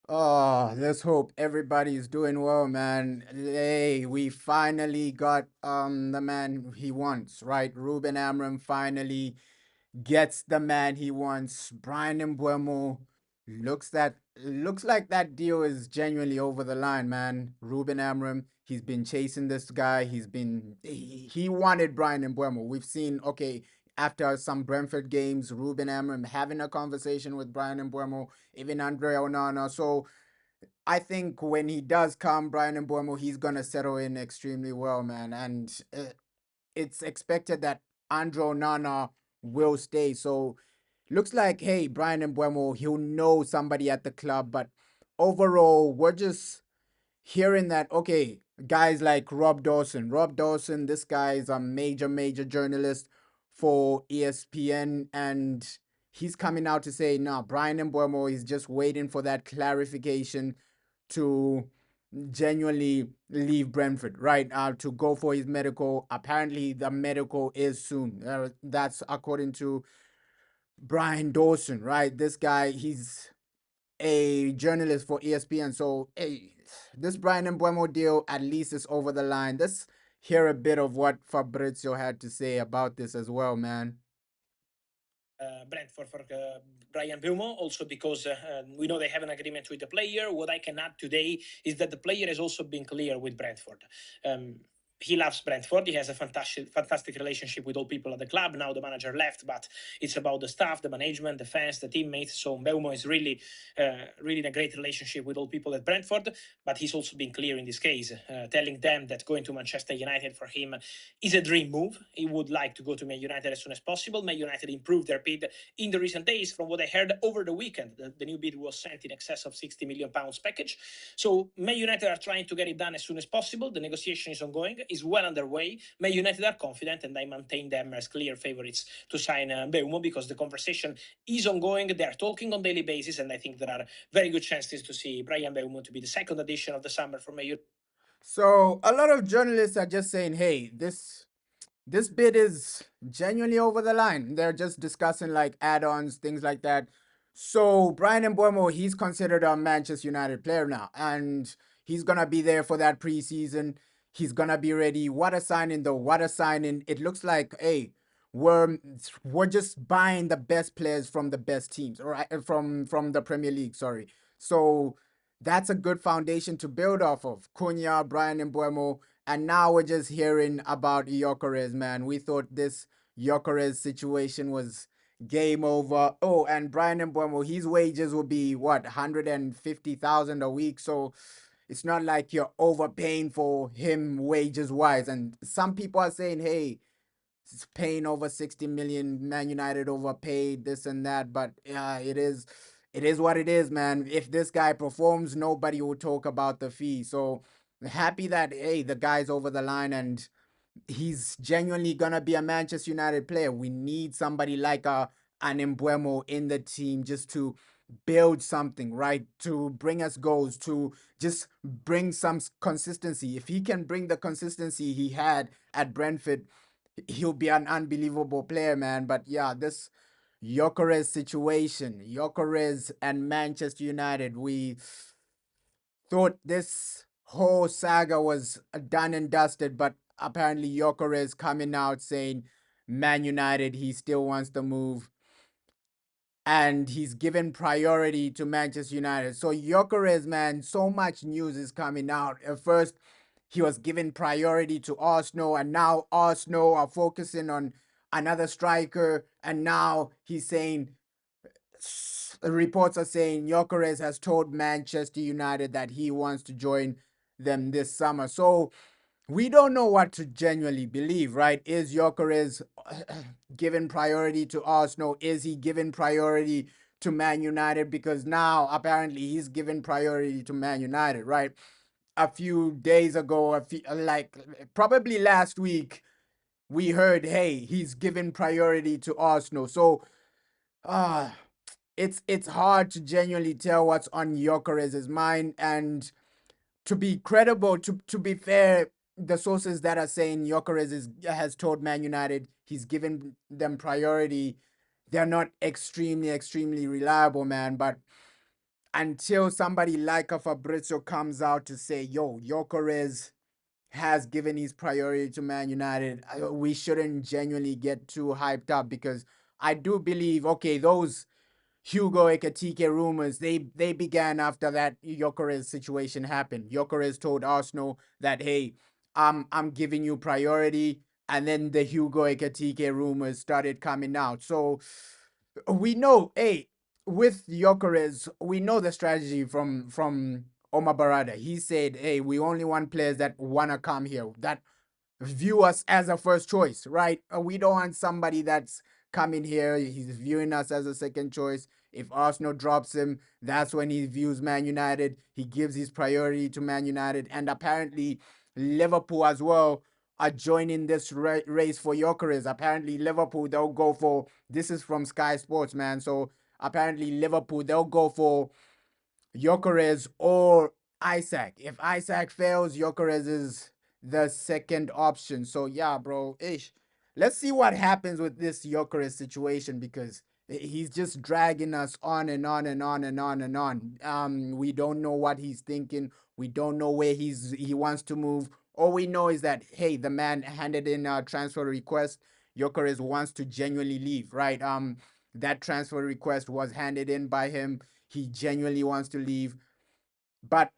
Oh, let's hope everybody's doing well, man. Hey, we finally got the man he wants, right? Ruben Amram finally gets the man he wants. Bryan Mbeumo looks like that deal is genuinely over the line, man. Ruben Amram, he's been chasing this guy. He wanted Bryan Mbeumo. We've seen after some Brentford games, Ruben Amram having a conversation with Bryan Mbeumo, even Andre Onana. So I think when he does come, Bryan Mbeumo, he's gonna settle in extremely well, man. And it's expected that Andre Onana will stay. So looks like, hey, Bryan Mbeumo, he'll know somebody at the club. But overall, we're just hearing that, okay, guys like Rob Dawson. Rob Dawson, this guy is a major journalist for ESPN, and he's coming out to say, no, Bryan Mbeumo is just waiting for that clarification to genuinely leave Brentford, right? To go for his medical. Apparently, the medical is soon. That's according to Brian Dawson, right? This guy, he's a journalist for ESPN. So, hey, this Bryan Mbeumo deal at least is over the line. Let's hear a bit of what Fabrizio had to say about this as well, man. Brentford for Bryan Mbeumo, also because we know they have an agreement with the player. What I can add today is that the player has also been clear with Brentford. Um, he loves Brentford. He has a fantastic relationship with all people at the club. Now the manager left, but it's about the staff, the management, the fans, the teammates. So Mbeumo is really in a great relationship with all people at Brentford. But he's also been clear in this case, telling them that going to Manchester United for him is a dream move. He would like to go to Man United as soon as possible. Man United improved their bid in the recent days. From what I heard over the weekend, the new bid was sent in excess of £60 million package. So Man United are trying to get it done as soon as possible. The negotiation is ongoing, is well underway. Man United are confident, and I maintain them as clear favorites to sign Mbeumo because the conversation is ongoing. They are talking on daily basis, and I think there are very good chances to see Bryan Mbeumo to be the second addition of the summer for Man United. So a lot of journalists are just saying, hey, this bid is genuinely over the line. They're just discussing like add-ons, things like that. So Bryan Mbeumo, he's considered a Manchester United player now, and he's gonna be there for that preseason. He's gonna be ready. What a signing, though! What a signing! It looks like, hey, we're we're just buying the best players from the best teams, or from the Premier League. Sorry. So that's a good foundation to build off of. Cunha, Bryan Mbeumo, and now we're just hearing about Gyökeres, man. We thought this Gyökeres situation was game over. Oh, and Bryan Mbeumo, his wages will be what, 150,000 a week. So it's not like you're overpaying for him wages wise. And some people are saying, hey, it's paying over 60 million, Man United overpaid, this and that. But yeah, it is what it is, man. If this guy performs, nobody will talk about the fee. So happy that, hey, the guy's over the line and he's genuinely gonna be a Manchester United player. We need somebody like an Mbeumo in the team just to build something, right? To bring us goals, to just bring some consistency. If he can bring the consistency he had at Brentford, he'll be an unbelievable player, man. But yeah, this Gyökeres situation, Gyökeres and Manchester United, we thought this whole saga was done and dusted, but apparently Gyökeres coming out saying Man United, he still wants to move and he's given priority to Manchester United. So Gyökeres, man, so much news is coming out. At first, he was given priority to Arsenal, and now Arsenal are focusing on another striker, and now he's saying reports are saying Gyökeres has told Manchester United that he wants to join them this summer. So we don't know what to genuinely believe, right? Is Gyökeres given priority to Arsenal? Is he given priority to Man United? Because now apparently he's given priority to Man United, right? A few days ago, like probably last week, we heard, hey, he's given priority to Arsenal. So, uh it's hard to genuinely tell what's on Gyökeres' mind. And to be credible, to be fair, the sources that are saying has told Man United he's given them priority, they're not extremely reliable, man. But until somebody like a Fabrizio comes out to say, yo, Gyökeres has given his priority to Man United, we shouldn't genuinely get too hyped up, because I do believe, okay, those Hugo Ekitike rumors, they began after that Gyökeres situation happened. Gyökeres told Arsenal that, hey, I'm giving you priority, and then the Hugo Ekitike rumors started coming out. So we know, hey, with Gyökeres, we know the strategy from Omar Barada. He said, hey, we only want players that wanna come here, that view us as a first choice, right? We don't want somebody that's coming here. He's viewing us as a second choice. If Arsenal drops him, that's when he views Man United. He gives his priority to Man United. And apparently, Liverpool as well are joining this race for Gyökeres. Apparently, Liverpool, they'll go for, this is from Sky Sports, man. So apparently, Liverpool, they'll go for Gyökeres or Isaac. If Isaac fails, Gyökeres is the second option. So yeah, bro, ish. Let's see what happens with this Gyökeres situation, because he's just dragging us on and on and on and on and on. We don't know what he's thinking. We don't know where he wants to move. All we know is that, hey, the man handed in a transfer request. Gyökeres wants to genuinely leave, right? That transfer request was handed in by him. He genuinely wants to leave, but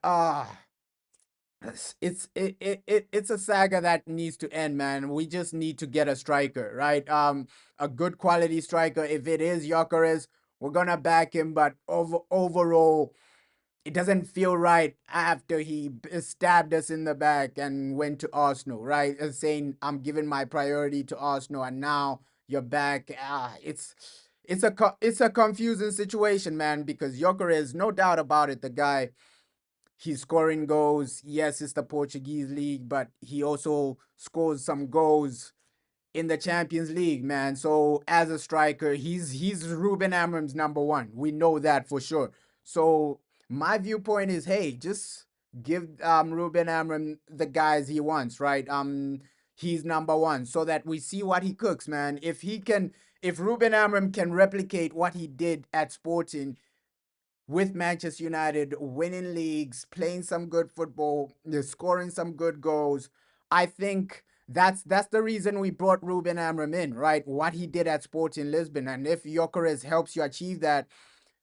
it's a saga that needs to end, man. We just need to get a striker, right? A good quality striker. If it is Gyökeres, we're gonna back him, but overall, it doesn't feel right after he stabbed us in the back and went to Arsenal, right? Saying, I'm giving my priority to Arsenal, and now you're back. It's a confusing situation, man, because Gyökeres, no doubt about it, the guy, he's scoring goals. Yes, it's the Portuguese league, but he also scores some goals in the Champions League, man. So as a striker, he's Ruben Amram's number one. We know that for sure. So my viewpoint is, hey, just give Ruben Amram the guys he wants, right? He's number one, so that we see what he cooks, man. If Ruben Amram can replicate what he did at Sporting with Manchester United, winning leagues, playing some good football, scoring some good goals. I think that's the reason we brought Ruben Amram in, right? What he did at Sporting Lisbon, and if Gyökeres helps you achieve that,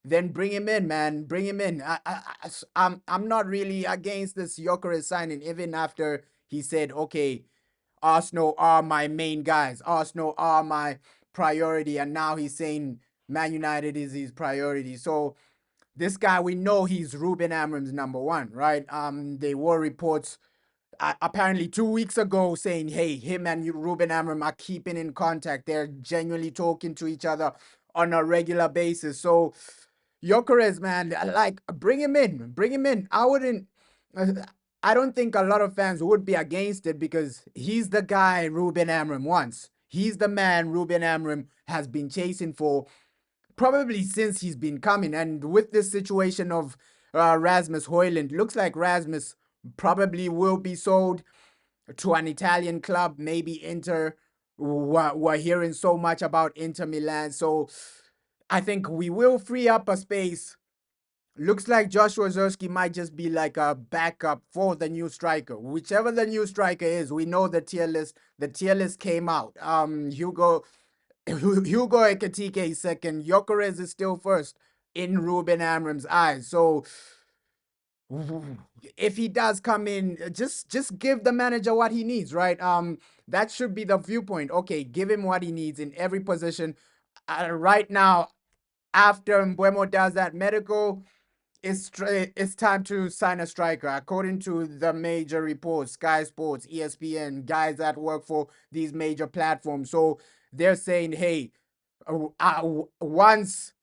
then bring him in, man. Bring him in. I'm not really against this Gyökeres signing, even after he said, okay, Arsenal are my main guys. Arsenal are my priority, and now he's saying Man United is his priority. So this guy, we know he's Ruben Amram's number one, right? There were reports apparently 2 weeks ago saying, hey, him and Ruben Amram are keeping in contact. They're genuinely talking to each other on a regular basis. So Gyökeres, man, like, bring him in. Bring him in. I don't think a lot of fans would be against it, because he's the guy Ruben Amram wants. He's the man Ruben Amram has been chasing for probably since he's been coming. And with this situation of Rasmus Højlund, looks like Rasmus probably will be sold to an Italian club, maybe Inter. We're hearing so much about Inter Milan. So I think we will free up a space. Looks like Joshua Zerski might just be like a backup for the new striker. Whichever the new striker is, we know the tier list. The tier list came out. Hugo Ekitike is second. Gyökeres is still first in Ruben Amram's eyes. So if he does come in, just give the manager what he needs, right? That should be the viewpoint. Okay, give him what he needs in every position. Right now, after Mbeumo does that medical, it's time to sign a striker. According to the major reports, Sky Sports, ESPN, guys that work for these major platforms. So they're saying, hey, once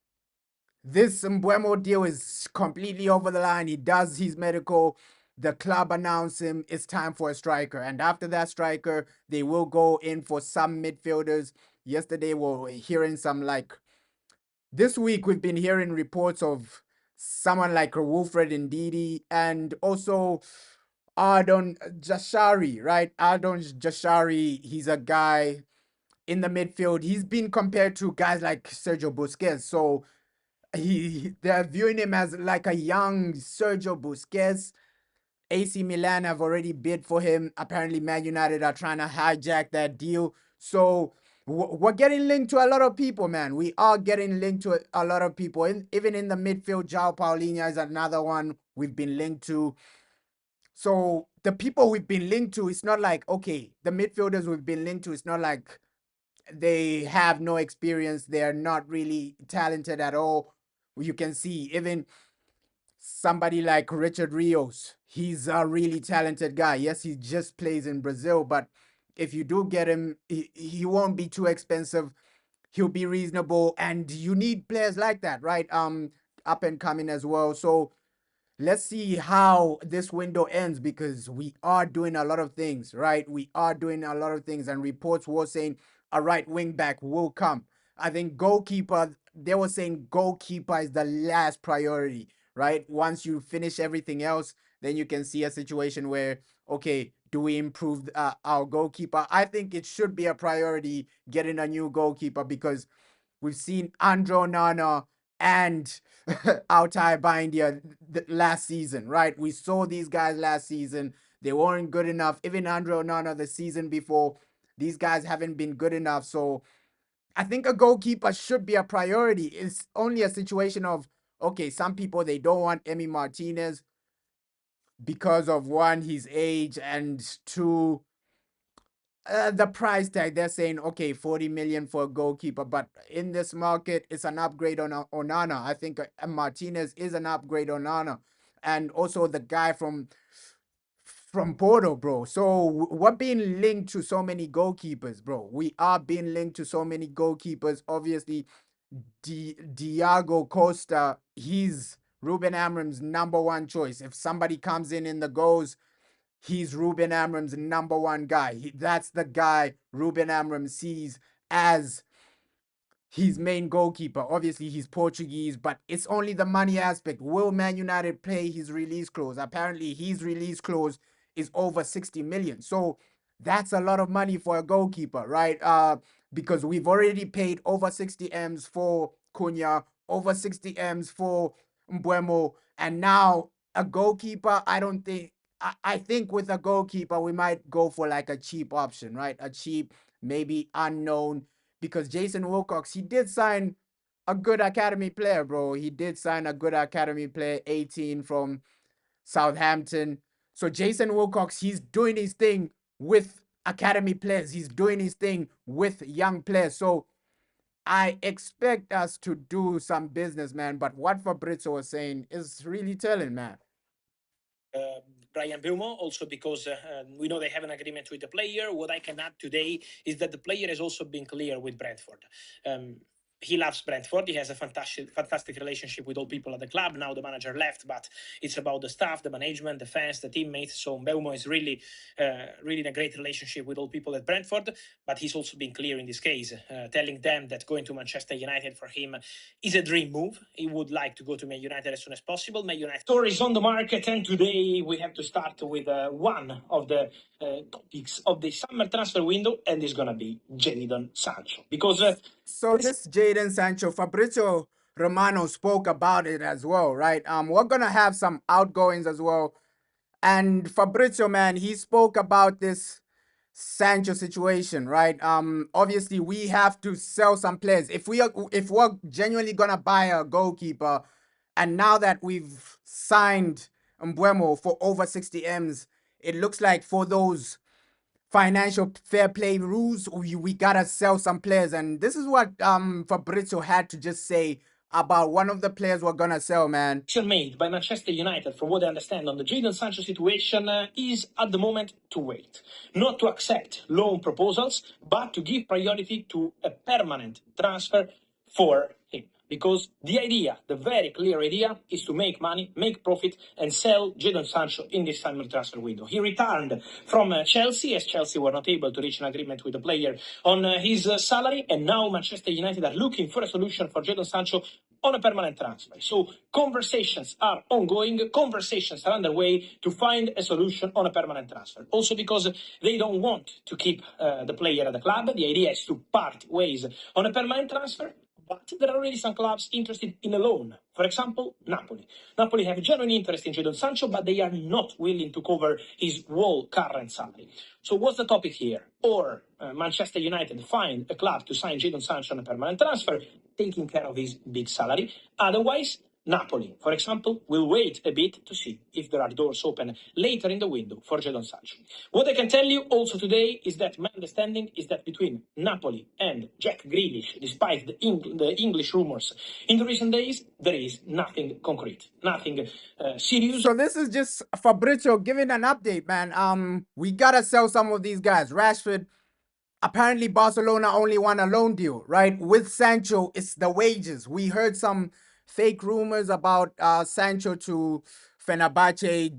this Mbeumo deal is completely over the line, he does his medical, the club announce him, it's time for a striker. And after that striker, they will go in for some midfielders. Yesterday, we were hearing some, like, this week we've been hearing reports of someone like Wilfred Ndidi, and also Ardon Jashari, right? Ardon Jashari, he's a guy in the midfield. He's been compared to guys like Sergio Busquets. So they're viewing him as like a young Sergio Busquets. AC Milan have already bid for him. Apparently, Man United are trying to hijack that deal. So we're getting linked to a lot of people, man. We are getting linked to a lot of people. Even in the midfield, João Paulinho is another one we've been linked to. So the people we've been linked to, it's not like, okay, the midfielders we've been linked to, it's not like they have no experience. They're not really talented at all. You can see even somebody like Richard Rios. He's a really talented guy. Yes, he just plays in Brazil, but if you do get him, he won't be too expensive. He'll be reasonable, and you need players like that, right? Up and coming as well. So let's see how this window ends, because we are doing a lot of things, right? We are doing a lot of things, and reports were saying a right wing back will come. I think goalkeeper, they were saying goalkeeper is the last priority, right? Once you finish everything else, then you can see a situation where, okay, do we improve our goalkeeper? I think it should be a priority getting a new goalkeeper, because we've seen Andro Nana and Altai Bindia last season, right? We saw these guys last season. They weren't good enough. Even Andro Nana the season before, these guys haven't been good enough. So I think a goalkeeper should be a priority. It's only a situation of, okay, some people, they don't want Emi Martinez because of, one, his age, and two, the price tag. They're saying, okay, 40 million for a goalkeeper, but in this market, it's an upgrade on Onana. I think Martinez is an upgrade on Onana, and also the guy from Porto, bro. So we're being linked to so many goalkeepers, bro. We are being linked to so many goalkeepers. Obviously, Diago Costa, he's Ruben Amram's number one choice. If somebody comes in the goals, he's Ruben Amram's number one guy. That's the guy Ruben Amram sees as his main goalkeeper. Obviously, he's Portuguese, but it's only the money aspect. Will Man United pay his release clause? Apparently, his release clause is over 60 million. So that's a lot of money for a goalkeeper, right? Because we've already paid over 60 M's for Cunha, over 60 M's for Mbeumo, and now a goalkeeper. I don't think. I think with a goalkeeper, we might go for like a cheap option, right? A cheap, maybe unknown, because Jason Wilcox, he did sign a good academy player, bro. He did sign a good academy player, 18 from Southampton. So Jason Wilcox, he's doing his thing with academy players. He's doing his thing with young players. So I expect us to do some business, man. But what Fabrizio was saying is really telling, man. Bryan Mbeumo, also because we know they have an agreement with the player. What I can add today is that the player has also been clear with Brentford. He loves Brentford. He has a fantastic relationship with all people at the club. Now the manager left, but it's about the staff, the management, the fans, the teammates. So Mbeumo is really in a great relationship with all people at Brentford. But he's also been clear in this case, telling them that going to Manchester United for him is a dream move. He would like to go to Man United as soon as possible. Man United stories on the market, and today we have to start with one of the topics of the summer transfer window, and it's gonna be Jadon Sancho, because so this Jadon Sancho, Fabrizio Romano spoke about it as well, right? We're gonna have some outgoings as well. And Fabrizio, man, he spoke about this Sancho situation, right? Obviously we have to sell some players. If we're genuinely gonna buy a goalkeeper, and now that we've signed Mbeumo for over 60 M's, it looks like for those financial fair play rules, we gotta sell some players. And this is what Fabrizio had to just say about one of the players we're gonna sell, man. Made by Manchester United, from what I understand, on the Jadon Sancho situation is at the moment to wait, not to accept loan proposals, but to give priority to a permanent transfer for him. Because the idea, the very clear idea, is to make money, make profit, and sell Jadon Sancho in this summer transfer window. He returned from Chelsea, as Chelsea were not able to reach an agreement with the player on his salary, and now Manchester United are looking for a solution for Jadon Sancho on a permanent transfer. So conversations are ongoing, conversations are underway to find a solution on a permanent transfer. Also because they don't want to keep the player at the club. The idea is to part ways on a permanent transfer. But there are already some clubs interested in a loan. For example, Napoli. Napoli have a genuine interest in Jadon Sancho, but they are not willing to cover his whole current salary. So what's the topic here? Or Manchester United find a club to sign Jadon Sancho on a permanent transfer, taking care of his big salary. Otherwise, Napoli, for example, will wait a bit to see if there are doors open later in the window for Jadon Sancho. What I can tell you also today is that my understanding is that between Napoli and Jack Grealish, despite the English rumors in the recent days, there is nothing concrete, nothing serious. So this is just Fabrizio giving an update, man. We gotta sell some of these guys. Rashford, apparently Barcelona only won a loan deal, right? With Sancho, it's the wages. We heard some fake rumors about Sancho to Fenerbahce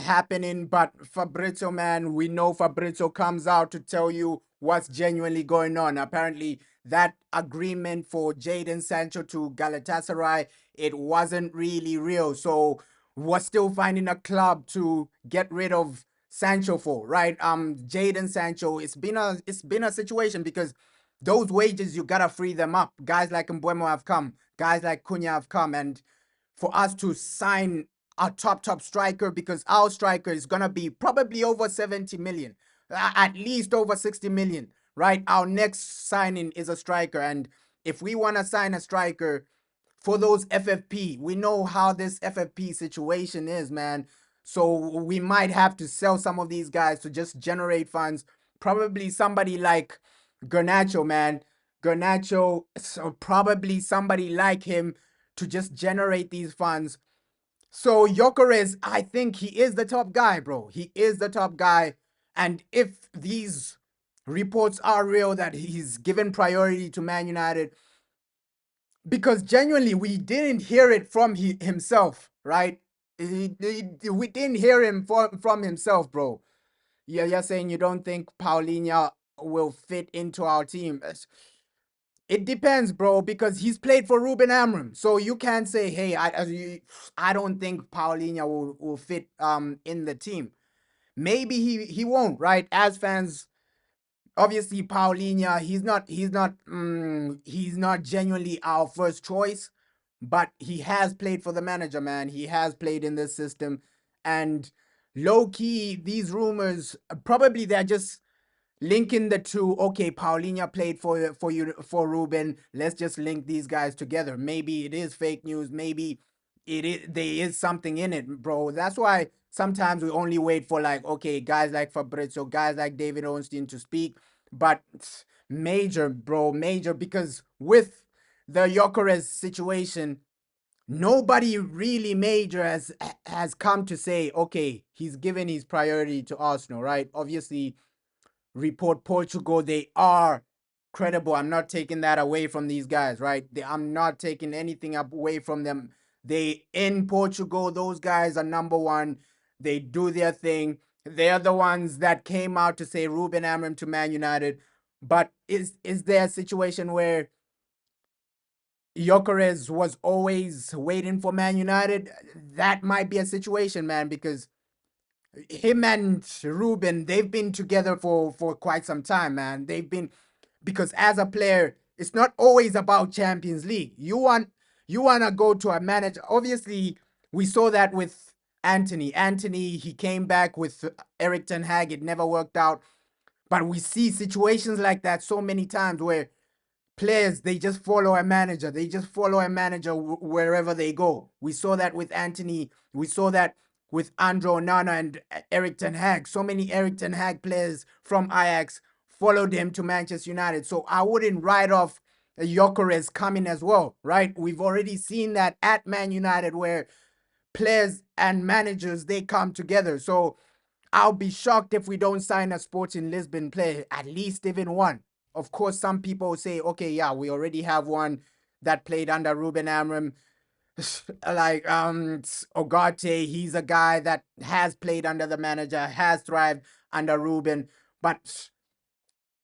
happening, but Fabrizio, man, we know Fabrizio comes out to tell you what's genuinely going on. Apparently, that agreement for Jadon Sancho to Galatasaray, it wasn't really real. So we're still finding a club to get rid of Sancho for, right? Jadon Sancho, it's been a situation because those wages you gotta free them up. Guys like Mbeumo have come, guys like Cunha have come, and for us to sign a top striker, because our striker is gonna be probably over 70 million, at least over 60 million, right? Our next signing is a striker, and if we wanna sign a striker for those FFP, we know how this FFP situation is, man. So we might have to sell some of these guys to just generate funds. Probably somebody like Garnacho, man. Garnacho, so probably somebody like him to just generate these funds. So Gyökeres, I think he is the top guy, bro. He is the top guy. And if these reports are real that he's given priority to Man United, because genuinely we didn't hear it from himself, right? We didn't hear him from himself, bro. Yeah, you're saying you don't think Paulinho will fit into our team. It depends, bro, because he's played for Ruben Amram. So you can't say, hey, I don't think Paulinho will fit in the team. Maybe he won't, right? As fans, obviously Paulinho, he's not genuinely our first choice, but he has played for the manager, man. He has played in this system, and low key, these rumors probably they're just linking the two. Okay, Paulinho played for Ruben. Let's just link these guys together. Maybe it is fake news. Maybe there is something in it, bro. That's why sometimes we only wait for, like, okay, guys like Fabrizio, guys like David Ornstein to speak. But major, bro, major, because with the Gyökeres situation, nobody really major has come to say, okay, he's given his priority to Arsenal, right? Obviously, report Portugal, they are credible. I'm not taking that away from these guys, right? I'm not taking anything away from them. They in Portugal, those guys are number one. They do their thing. They're the ones that came out to say Ruben Amram to Man United. But is there a situation where Gyökeres was always waiting for Man United? That might be a situation, man, because him and Ruben, they've been together for quite some time, man. They've been, because as a player, it's not always about Champions League. You wanna go to a manager. Obviously, we saw that with Anthony. Anthony, he came back with Eric Ten Hag. It never worked out. But we see situations like that so many times where players, they just follow a manager. They just follow a manager wherever they go. We saw that with Anthony. We saw that with Andro Onana and Eric Ten Hag. So many Eric Ten Hag players from Ajax followed him to Manchester United. So I wouldn't write off Gyökeres coming as well, right? We've already seen that at Man United where players and managers, they come together. So I'll be shocked if we don't sign a Sporting Lisbon player, at least even one. Of course, some people say, okay, yeah, we already have one that played under Ruben Amram. Like Ogate, he's a guy that has played under the manager, has thrived under Ruben. But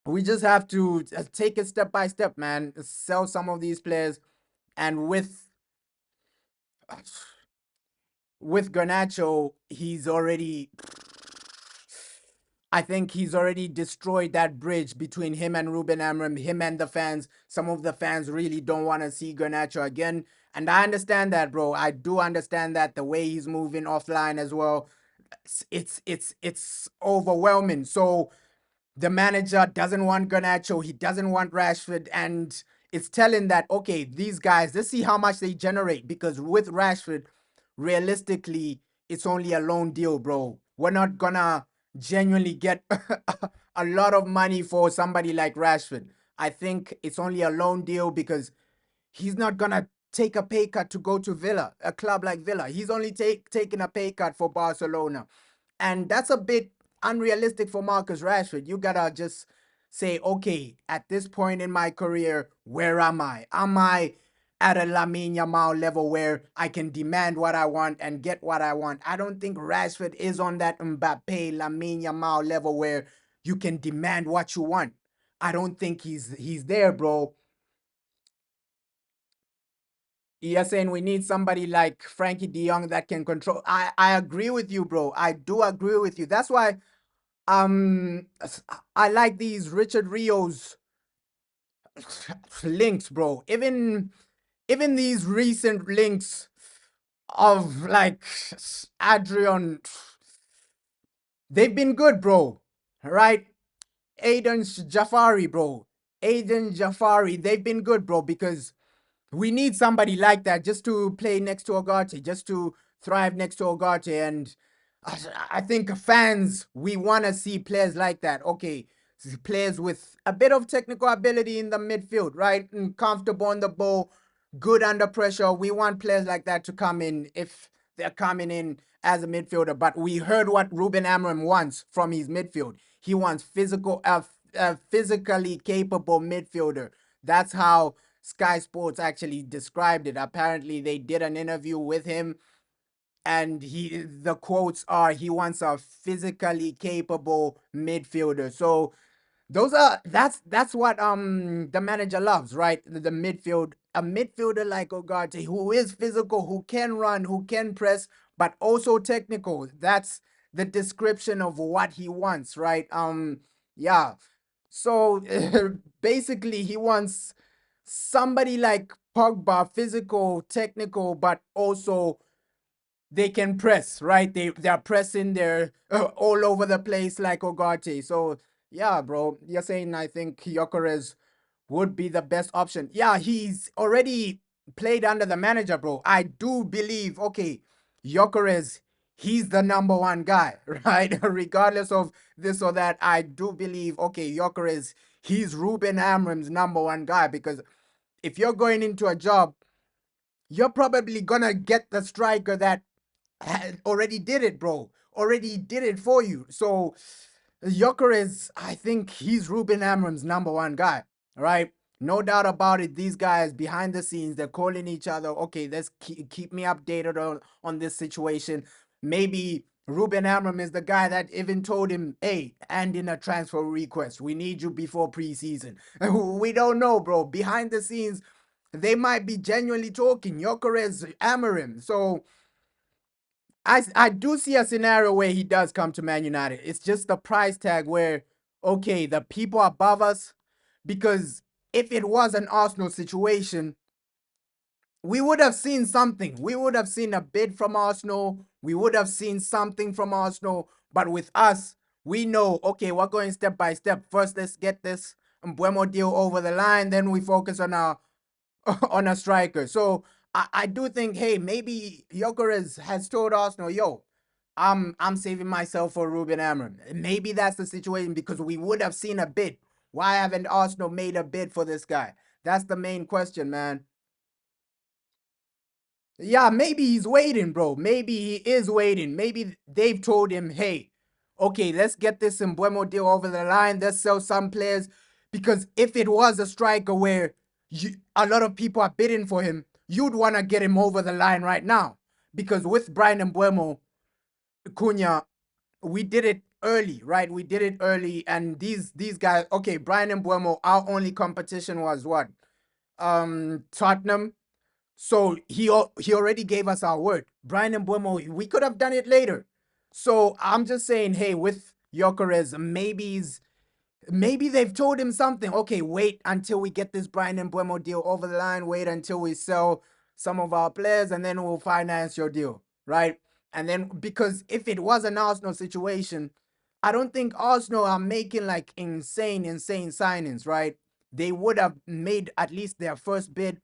we just have to take it step by step, man. Sell some of these players, and with Garnacho, he's already. I think he's already destroyed that bridge between him and Ruben Amram, him and the fans. Some of the fans really don't want to see Garnacho again. And I understand that, bro. I do understand that the way he's moving offline as well. It's overwhelming. So the manager doesn't want Garnacho, he doesn't want Rashford, and it's telling that okay, these guys, let's see how much they generate because with Rashford, realistically, it's only a loan deal, bro. We're not gonna genuinely get a lot of money for somebody like Rashford. I think it's only a loan deal because he's not gonna take a pay cut to go to Villa, a club like Villa. He's only taking a pay cut for Barcelona. And that's a bit unrealistic for Marcus Rashford. You gotta just say, okay, at this point in my career, where am I? Am I at a Lamine Yamal level where I can demand what I want and get what I want? I don't think Rashford is on that Mbappe, Lamine Yamal level where you can demand what you want. I don't think he's there, bro. You're saying we need somebody like Frankie De Jong that can control. I agree with you, bro. I do agree with you. That's why um I like these Richard Rios links, bro. Even these recent links of like Adrian, they've been good, bro. Right? Aiden Jafari, bro. Aiden Jafari, they've been good, bro, because we need somebody like that just to play next to Ogate, just to thrive next to Ogate. And I think fans, we want to see players like that. Okay, players with a bit of technical ability in the midfield, right? And comfortable on the ball, good under pressure. We want players like that to come in if they're coming in as a midfielder. But we heard what Ruben Amram wants from his midfield. He wants physically capable midfielder. That's how Sky Sports actually described it. Apparently, they did an interview with him, and the quotes are he wants a physically capable midfielder. So that's what the manager loves, right? The midfield, a midfielder like Ogate who is physical, who can run, who can press, but also technical. That's the description of what he wants, right? Yeah. So basically, he wants somebody like Pogba, physical, technical, but also they can press, right? They're pressing, they're all over the place like Ogate. So yeah, bro, you're saying I think Gyökeres would be the best option. Yeah, he's already played under the manager, bro. I do believe, okay, Gyökeres, he's the number one guy, right? Regardless of this or that, I do believe, okay, Gyökeres, he's Ruben Amram's number one guy because if you're going into a job, you're probably gonna get the striker that already did it, bro. Already did it for you. So Gyökeres, I think he's Ruben Amram's number one guy, right? No doubt about it. These guys behind the scenes, they're calling each other. Okay, let's keep me updated on this situation. Maybe Ruben Amram is the guy that even told him, hey, and in a transfer request, we need you before preseason. We don't know, bro. Behind the scenes, they might be genuinely talking. Gyökeres, Amram. So I do see a scenario where he does come to Man United. It's just the price tag where, okay, the people above us, because if it was an Arsenal situation, we would have seen something. We would have seen a bid from Arsenal. We would have seen something from Arsenal. But with us, we know, okay, we're going step by step. First, let's get this Mbeumo deal over the line. Then we focus on our on a striker. So I do think, hey, maybe Gyökeres has told Arsenal, yo, I'm saving myself for Ruben Amram. Maybe that's the situation because we would have seen a bid. Why haven't Arsenal made a bid for this guy? That's the main question, man. Yeah, maybe he's waiting, bro. Maybe he is waiting. Maybe they've told him, hey, okay, let's get this Mbeumo deal over the line. Let's sell some players. Because if it was a striker where a lot of people are bidding for him, you'd want to get him over the line right now. Because with Bryan Mbeumo, Cunha, we did it early, right? We did it early. And these guys, okay, Bryan Mbeumo, our only competition was what? Tottenham. So he already gave us our word. Bryan Mbeumo, we could have done it later. So I'm just saying, hey, with Gyökeres, maybe they've told him something. Okay, wait until we get this Bryan Mbeumo deal over the line. Wait until we sell some of our players, and then we'll finance your deal, right? And then, because if it was an Arsenal situation, I don't think Arsenal are making like insane signings, right? They would have made at least their first bid,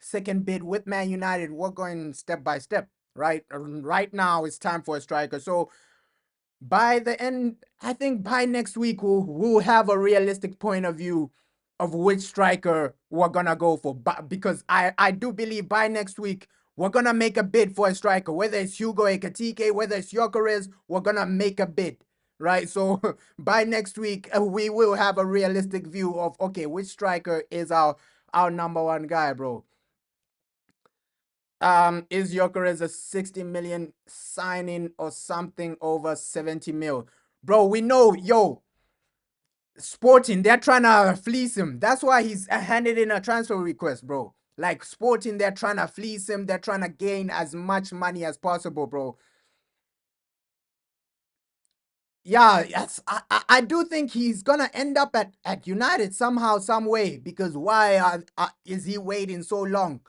second bid with Man United. We're going step by step, right? Right now, it's time for a striker. So by the end, I think by next week we'll have a realistic point of view of which striker we're gonna go for. But because I do believe by next week we're gonna make a bid for a striker, whether it's Hugo Ekitike, whether it's Gyökeres, we're gonna make a bid, right? So by next week we will have a realistic view of, okay, which striker is our number one guy, bro. Is Gyökeres a 60 million signing or something over 70 mil? Bro, we know, yo, Sporting, they're trying to fleece him. That's why he's handed in a transfer request, bro. Like, Sporting, they're trying to fleece him. They're trying to gain as much money as possible, bro. Yeah, yes, I do think he's gonna end up at United somehow, some way. Because why is he waiting so long?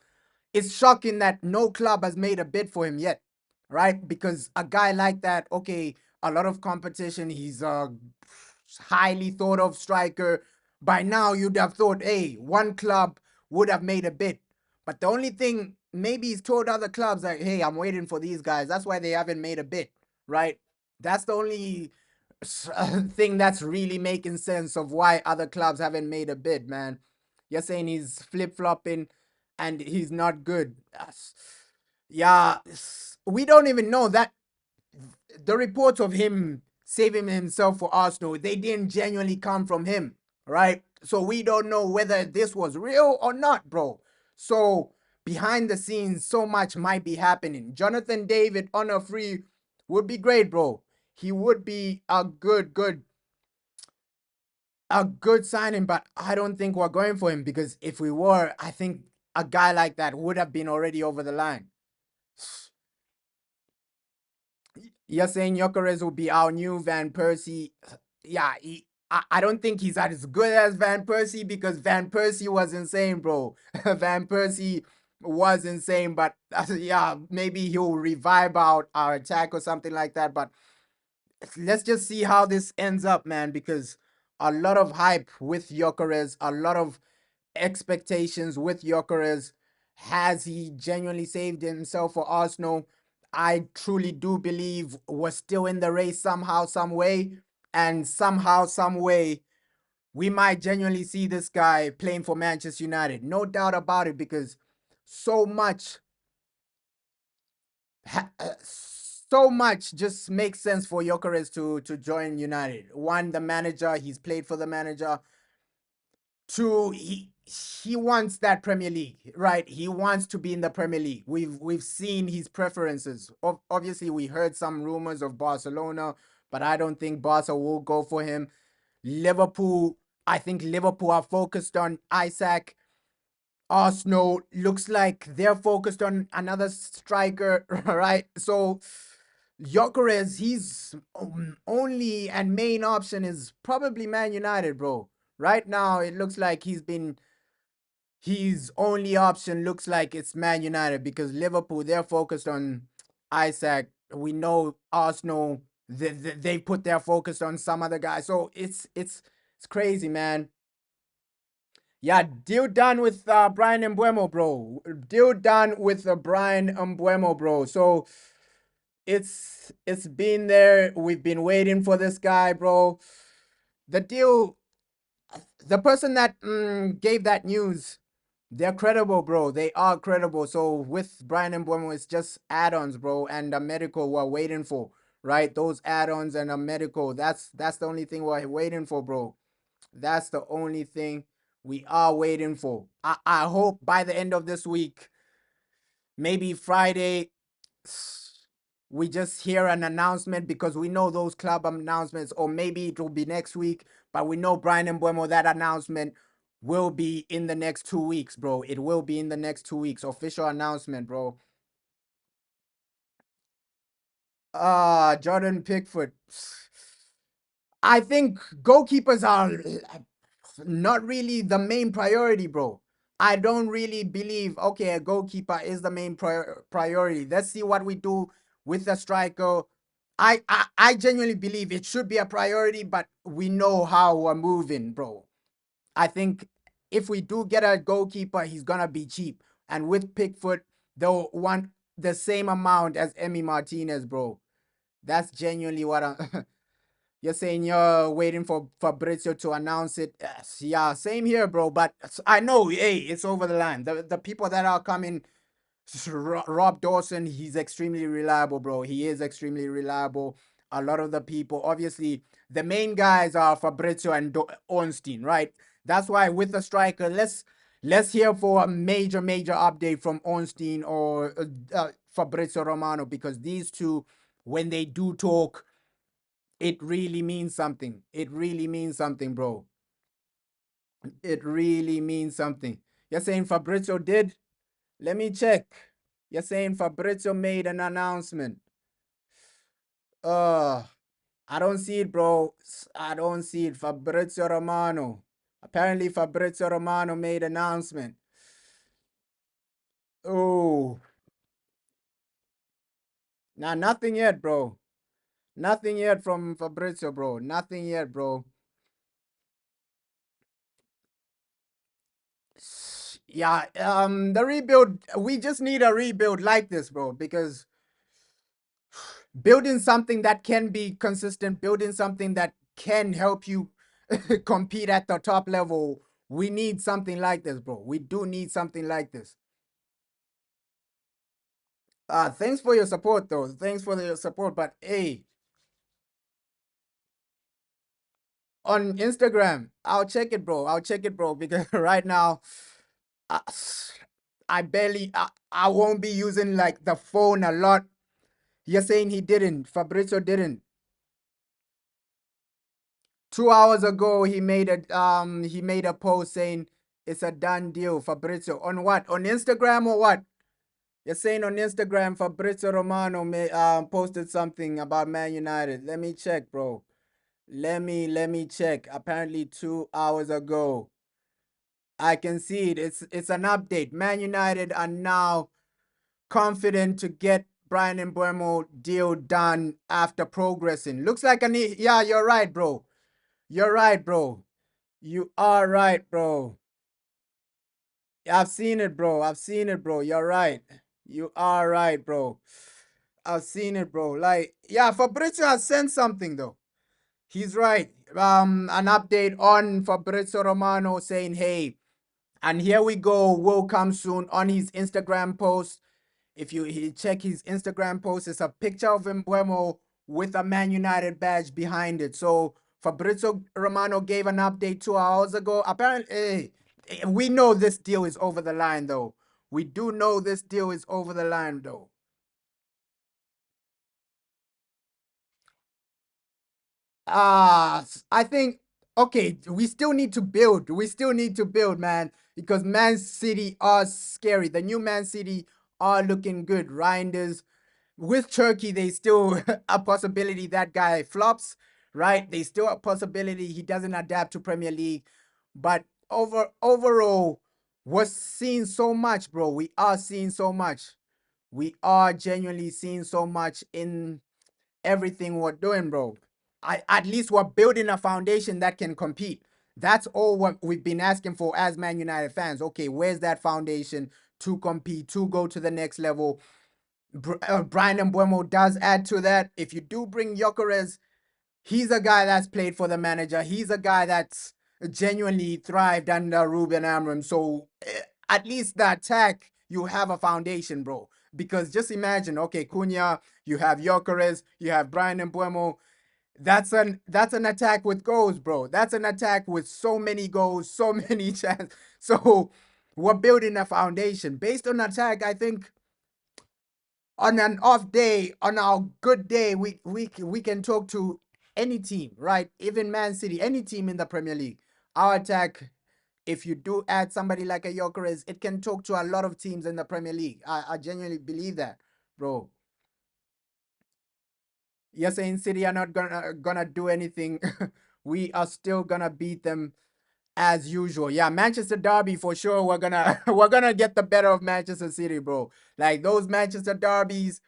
It's shocking that no club has made a bid for him yet, right? Because a guy like that, okay, a lot of competition. He's a highly thought of striker. By now, you'd have thought, hey, one club would have made a bid. But the only thing, maybe he's told other clubs, like, hey, I'm waiting for these guys. That's why they haven't made a bid, right? That's the only thing that's really making sense of why other clubs haven't made a bid, man. You're saying he's flip flopping and he's not good. Yeah, we don't even know that the reports of him saving himself for Arsenal, they didn't genuinely come from him, right? So we don't know whether this was real or not, bro. So behind the scenes, so much might be happening. Jonathan David on a free would be great, bro. He would be a good signing, but I don't think we're going for him, because if we were, I think a guy like that would have been already over the line. You're saying Gyökeres will be our new Van Persie. Yeah, I don't think he's as good as Van Persie, because Van Persie was insane, bro. Van Persie was insane, but yeah, maybe he'll revive our attack or something like that. But let's just see how this ends up, man, because a lot of hype with Gyökeres, a lot of expectations with Gyökeres. Has he genuinely saved himself for Arsenal? I truly do believe we're still in the race somehow, some way, and somehow, some way, we might genuinely see this guy playing for Manchester United. No doubt about it, because so much, so much just makes sense for Gyökeres to join United. One, the manager, he's played for the manager. Two, he wants that Premier League, right? He wants to be in the Premier League. We've seen his preferences. Obviously, we heard some rumors of Barcelona, but I don't think Barca will go for him. Liverpool, I think Liverpool are focused on Isaac. Arsenal looks like they're focused on another striker, right? So Gyökeres, he's only and main option is probably Man United, bro. Right now, it looks like his only option looks like it's Man United, because Liverpool, they're focused on Isaac. We know Arsenal, they put their focus on some other guy. So it's crazy, man. Yeah, deal done with Bryan Mbeumo, bro. Deal done with Bryan Mbeumo, bro. So it's been there. We've been waiting for this guy, bro. The deal, the person that gave that news, they're credible, bro. They are credible. So with Bryan Mbeumo, it's just add-ons, bro, and a medical we're waiting for, right? Those add-ons and a medical. That's the only thing we're waiting for, bro. That's the only thing we are waiting for. I hope by the end of this week, maybe Friday, we just hear an announcement, because we know those club announcements, or maybe it will be next week, but we know Bryan Mbeumo, that announcement will be in the next 2 weeks, bro. It will be in the next 2 weeks. Official announcement, bro. Jordan Pickford. I think goalkeepers are not really the main priority, bro. I don't really believe, okay, a goalkeeper is the main priority. Let's see what we do with the striker. I genuinely believe it should be a priority, but we know how we're moving, bro. I think if we do get a goalkeeper, he's gonna be cheap. And with Pickford, they'll want the same amount as Emi Martinez, bro. That's genuinely what I'm. You're saying you're waiting for Fabrizio to announce it. Yes, yeah, same here, bro. But I know, hey, it's over the line. The people that are coming, Rob Dawson, he's extremely reliable, bro. He is extremely reliable. A lot of the people, obviously, the main guys are Fabrizio and Ornstein, right? That's why with the striker, let's hear for a major update from Ornstein or Fabrizio Romano, because these two, when they do talk, it really means something. It really means something, bro. It really means something. You're saying Fabrizio did? Let me check. You're saying Fabrizio made an announcement. Uh, I don't see it, bro. I don't see it. Fabrizio Romano. Apparently, Fabrizio Romano made an announcement. Oh, nah, nothing yet, bro. Nothing yet from Fabrizio, bro. Nothing yet, bro. Yeah, the rebuild, we just need a rebuild like this, bro, because building something that can be consistent, building something that can help you compete at the top level, we need something like this, bro. We do need something like this. Thanks for your support, though. Thanks for your support, but hey, on Instagram, I'll check it, bro. I'll check it, bro, because right now, uh, I barely, I won't be using like the phone a lot. You're saying he didn't. Fabrizio didn't. 2 hours ago, he made a post saying it's a done deal. Fabrizio on what? On Instagram or what? You're saying on Instagram, Fabrizio Romano posted something about Man United. Let me check, bro. Let me check. Apparently 2 hours ago. I can see it. It's an update. Man United are now confident to get Bryan Mbeumo deal done after progressing. Looks like yeah, you're right, bro. You're right, bro. You are right, bro. I've seen it, bro. I've seen it, bro. You're right. You are right, bro. I've seen it, bro. Like, yeah, Fabrizio has sent something though. He's right. An update on Fabrizio Romano saying, hey, and here we go, will come soon on his Instagram post. If you check his Instagram post, it's a picture of Mbeumo with a Man United badge behind it. So Fabrizio Romano gave an update 2 hours ago. Apparently, we know this deal is over the line, though. We do know this deal is over the line, though. I think, okay, we still need to build. We still need to build, man, because Man City are scary. The new Man City are looking good. Reinders with Turkey, they still a possibility that guy flops, right? They still a possibility he doesn't adapt to Premier League. But overall, we're seeing so much, bro. We are seeing so much. We are genuinely seeing so much in everything we're doing, bro. At least we're building a foundation that can compete. That's all what we've been asking for as Man United fans. Okay, where's that foundation to compete, to go to the next level? Bryan Mbeumo does add to that. If you do bring Gyökeres, he's a guy that's played for the manager. He's a guy that's genuinely thrived under Ruben Amram. So at least the attack, you have a foundation, bro. Because just imagine, okay, Cunha, you have Gyökeres, you have Bryan Mbeumo. That's an attack with goals, bro. That's an attack with so many goals, so many chances. So we're building a foundation based on attack. I think on an off day, on our good day, we can talk to any team, right? Even Man City, any team in the Premier League. Our attack, if you do add somebody like a Gyökeres, it can talk to a lot of teams in the Premier League. I genuinely believe that, bro. You're saying City are not gonna do anything. We are still gonna beat them as usual. Yeah, Manchester Derby for sure. We're gonna we're gonna get the better of Manchester City, bro. Like those Manchester Derbies,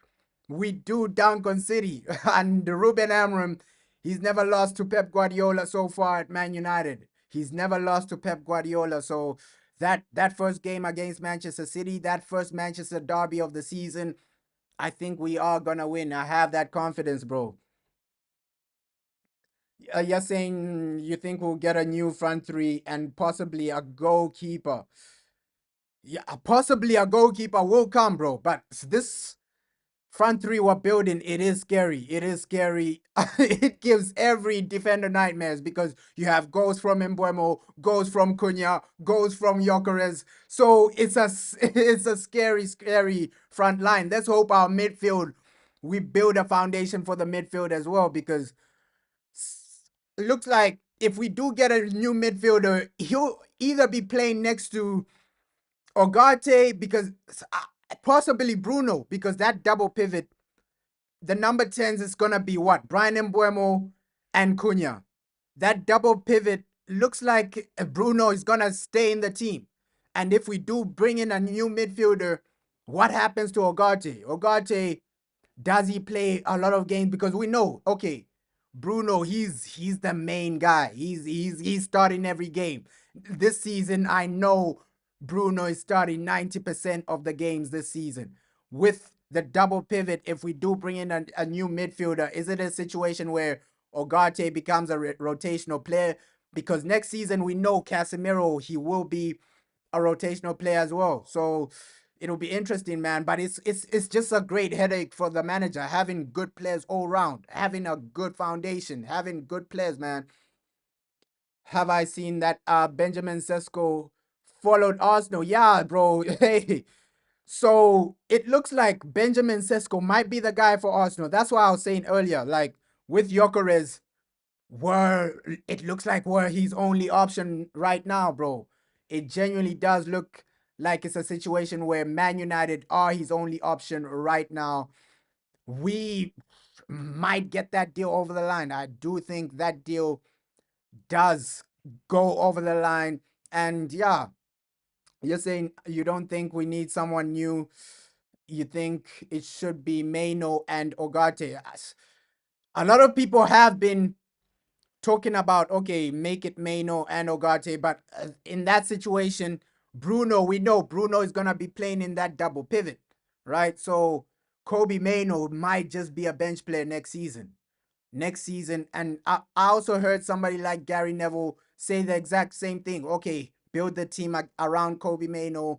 we do dunk on City. And Ruben Amram, he's never lost to Pep Guardiola so far at Man United. He's never lost to Pep Guardiola. So that first game against Manchester City, that first Manchester Derby of the season, I think we are gonna win. I have that confidence, bro. You're saying you think we'll get a new front three and possibly a goalkeeper. Yeah, possibly a goalkeeper will come, bro. But this front three we're building, it is scary. It is scary. It gives every defender nightmares because you have goals from Mbeumo, goals from Cunha, goals from Gyökeres. So it's a it's a scary, scary front line. Let's hope our midfield, we build a foundation for the midfield as well, because it looks like if we do get a new midfielder, he'll either be playing next to Ogate, because possibly Bruno, because that double pivot, the number 10s is gonna be what? Bryan Mbeumo and Cunha. That double pivot looks like Bruno is gonna stay in the team. And if we do bring in a new midfielder, what happens to Ogate? Ogate, does he play a lot of games? Because we know, okay, Bruno, he's the main guy. He's starting every game. This season, I know Bruno is starting 90% of the games this season. With the double pivot, if we do bring in a new midfielder, is it a situation where Ogate becomes a rotational player? Because next season we know Casemiro, he will be a rotational player as well. So it'll be interesting, man. But it's just a great headache for the manager, having good players all round, having a good foundation, having good players, man. Have I seen that Benjamin Sesko followed Arsenal? Yeah, bro. Hey. So it looks like Benjamin Sesko might be the guy for Arsenal. That's why I was saying earlier, like with Gyökeres, where it looks like we're his only option right now, bro. It genuinely does look like it's a situation where Man United are his only option right now. We might get that deal over the line. I do think that deal does go over the line. And yeah, you're saying you don't think we need someone new. You think it should be Maino and Ogate. A lot of people have been talking about, okay, make it Maino and Ogate, but in that situation, Bruno, we know Bruno is gonna be playing in that double pivot, right? So Kobe Maino might just be a bench player next season. Next season, and I also heard somebody like Gary Neville say the exact same thing. Okay, build the team around Kobe Maino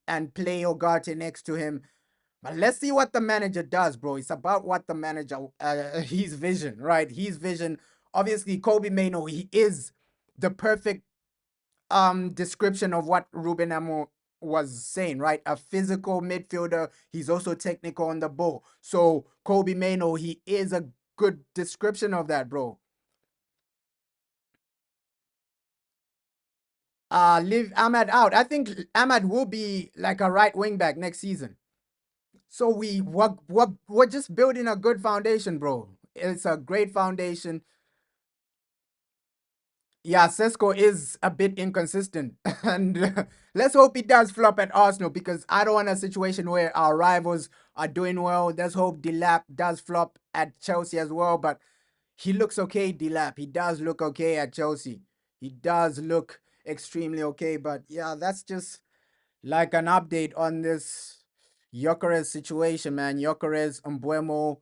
and play Ogate next to him. But let's see what the manager does, bro. It's about what the manager, his vision, right? His vision. Obviously, Kobe Maino, he is the perfect description of what Ruben Amo was saying, right? A physical midfielder. He's also technical on the ball. So Kobe Maino, he is a good description of that, bro. Leave Ahmad out. I think Ahmad will be like a right wing back next season. So we're just building a good foundation, bro. It's a great foundation. Yeah, Sesko is a bit inconsistent, and let's hope he does flop at Arsenal, because I don't want a situation where our rivals are doing well. Let's hope Delap does flop at Chelsea as well, but he looks okay, Delap. He does look okay at Chelsea. He does look extremely okay, but yeah, that's just like an update on this Gyökeres situation, man. Gyökeres, Mbeumo,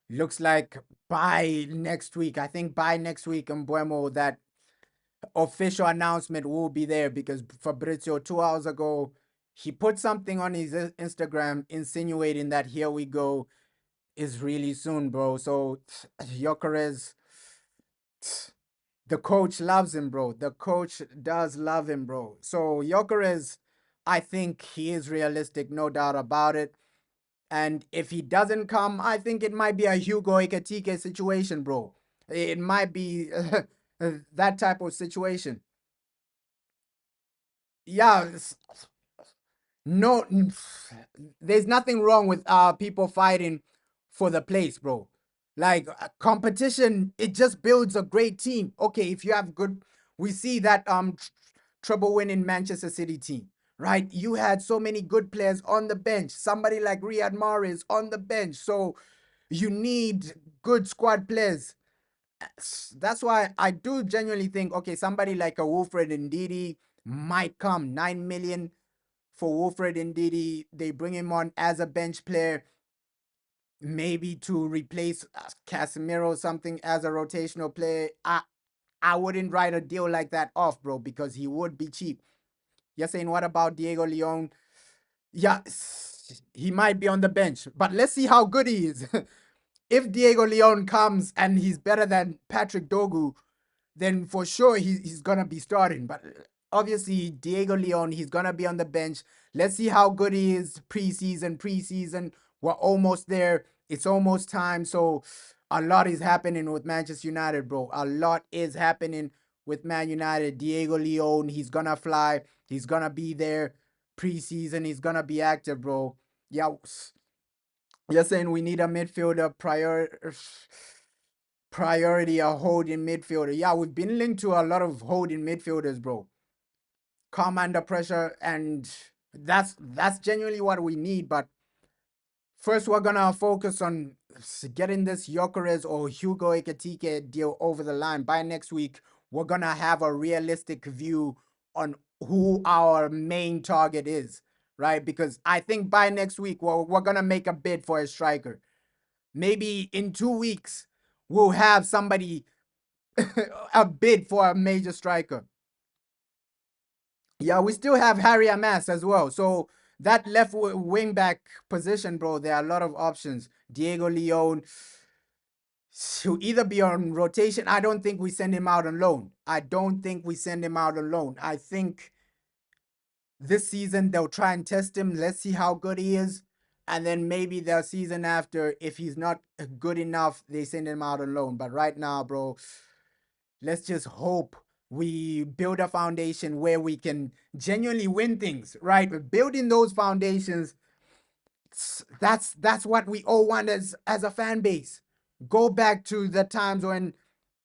looks like by next week, I think by next week, Mbeumo, that official announcement will be there, because Fabrizio 2 hours ago, he put something on his Instagram insinuating that here we go is really soon, bro. So Gyökeres, the coach loves him, bro. The coach does love him, bro. So Gyökeres, I think he is realistic, no doubt about it. And if he doesn't come, I think it might be a Hugo Ekatike situation, bro. It might be that type of situation. Yeah, no, there's nothing wrong with people fighting for the place, bro. Like competition, it just builds a great team. Okay, if you have good, we see that trouble winning Manchester City team, right? You had so many good players on the bench. Somebody like Riyad Mahrez on the bench, so you need good squad players. That's why I do genuinely think, okay, somebody like a Wilfred Ndidi might come. 9 million for Wilfred Ndidi. They bring him on as a bench player, maybe to replace Casemiro or something as a rotational player. I wouldn't write a deal like that off, bro, because he would be cheap. You're saying, what about Diego Leon? Yeah, he might be on the bench, but let's see how good he is. If Diego Leon comes and he's better than Patrick Dogu, then for sure he's gonna be starting. But obviously Diego Leon, he's gonna be on the bench. Let's see how good he is preseason. Preseason, we're almost there. It's almost time. So a lot is happening with Manchester United, bro. A lot is happening with Man United. Diego Leon, he's gonna fly. He's gonna be there preseason. He's gonna be active, bro. Yeah, you're saying we need a midfielder priority, a holding midfielder. Yeah, we've been linked to a lot of holding midfielders, bro. Come under pressure, and that's genuinely what we need. But first, we're gonna focus on getting this Gyökeres or Hugo Ekitike deal over the line. By next week, we're gonna have a realistic view on who our main target is, right? Because I think by next week, we're gonna make a bid for a striker. Maybe in 2 weeks, we'll have somebody a bid for a major striker. Yeah, we still have Harry Amas as well. So that left wing back position, bro, there are a lot of options. Diego Leon, he'll either be on rotation. I don't think we send him out on loan. I don't think we send him out on loan. I think this season they'll try and test him. Let's see how good he is. And then maybe the season after, if he's not good enough, they send him out on loan. But right now, bro, let's just hope we build a foundation where we can genuinely win things, right? Building those foundations, that's what we all want as a fan base. Go back to the times when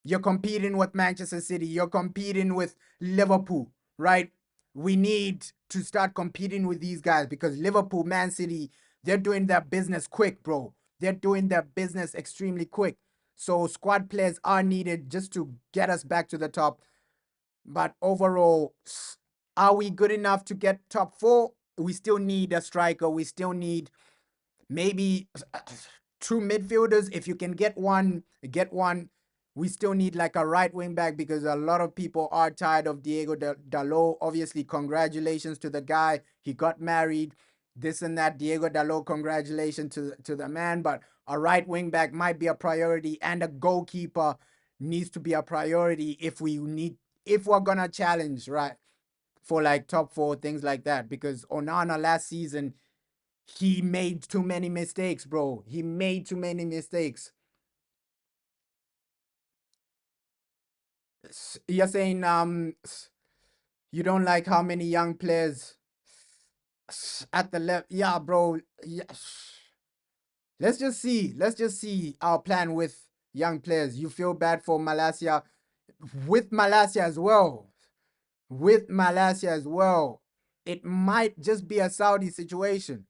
you're competing with Manchester City, you're competing with Liverpool, right? We need to start competing with these guys because Liverpool, Man City, they're doing their business quick, bro. They're doing their business extremely quick. So squad players are needed just to get us back to the top. But overall, are we good enough to get top four? We still need a striker. We still need maybe two midfielders. If you can get one, get one. We still need like a right wing back because a lot of people are tired of Diego Dalot. Obviously, congratulations to the guy. He got married, this and that. Diego Dalot, congratulations to the man. But a right wing back might be a priority, and a goalkeeper needs to be a priority if we're gonna challenge, right, for like top four, things like that. Because Onana last season, he made too many mistakes, bro. He made too many mistakes. You're saying you don't like how many young players at the left. Yeah, bro. Yeah. Let's just see. Let's just see our plan with young players. You feel bad for Malaysia. With Malaysia as well. With Malaysia as well. It might just be a Saudi situation,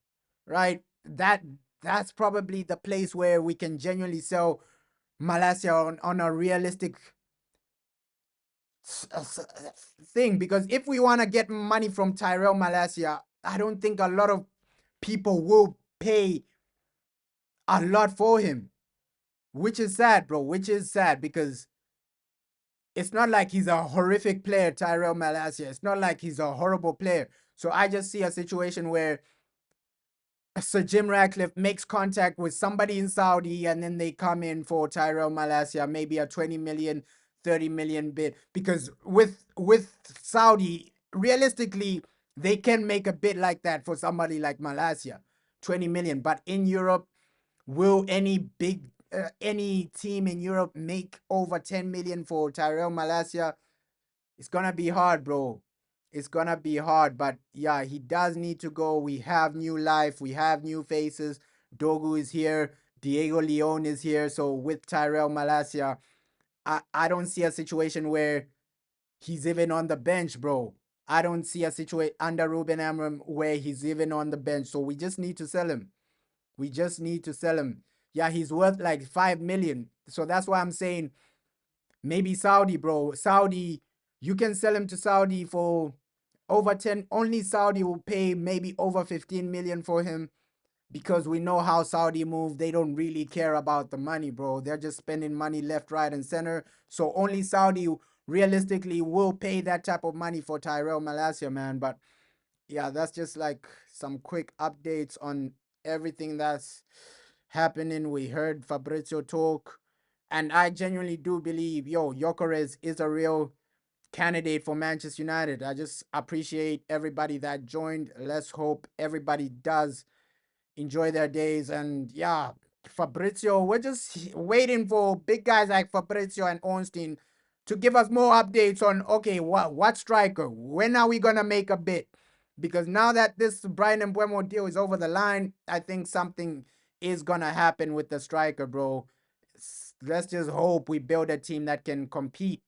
right? That's probably the place where we can genuinely sell Malaysia on a realistic thing. Because if we want to get money from Tyrell Malaysia, I don't think a lot of people will pay a lot for him, which is sad, bro. Which is sad because it's not like he's a horrific player, Tyrell Malaysia. It's not like he's a horrible player. So I just see a situation where Sir Jim Ratcliffe makes contact with somebody in Saudi and then they come in for Tyrell Malaysia, maybe a 20 million, 30 million bid. Because with Saudi, realistically, they can make a bid like that for somebody like Malaysia, 20 million. But in Europe, will any team in Europe make over 10 million for Tyrell Malaysia? It's gonna be hard, bro. It's gonna be hard, but yeah, he does need to go. We have new life, we have new faces. Dogu is here. Diego Leon is here. So with Tyrell Malacia, I don't see a situation where he's even on the bench, bro. I don't see a situation under Ruben Amram where he's even on the bench. So we just need to sell him. We just need to sell him. Yeah, he's worth like 5 million. So that's why I'm saying maybe Saudi, bro. Saudi, you can sell him to Saudi for over 10. Only Saudi will pay maybe over 15 million for him because we know how Saudi move. They don't really care about the money, bro. They're just spending money left, right, and center. So only Saudi realistically will pay that type of money for Tyrell Malacia, man. But yeah, that's just like some quick updates on everything that's happening. We heard Fabrizio talk, and I genuinely do believe, yo, Gyökeres is a real candidate for Manchester United. I just appreciate everybody that joined. Let's hope everybody does enjoy their days. And yeah, Fabrizio, we're just waiting for big guys like Fabrizio and Ornstein to give us more updates on okay, what striker? When are we gonna make a bid? Because now that this Bryan Mbeumo deal is over the line, I think something is gonna happen with the striker, bro. Let's just hope we build a team that can compete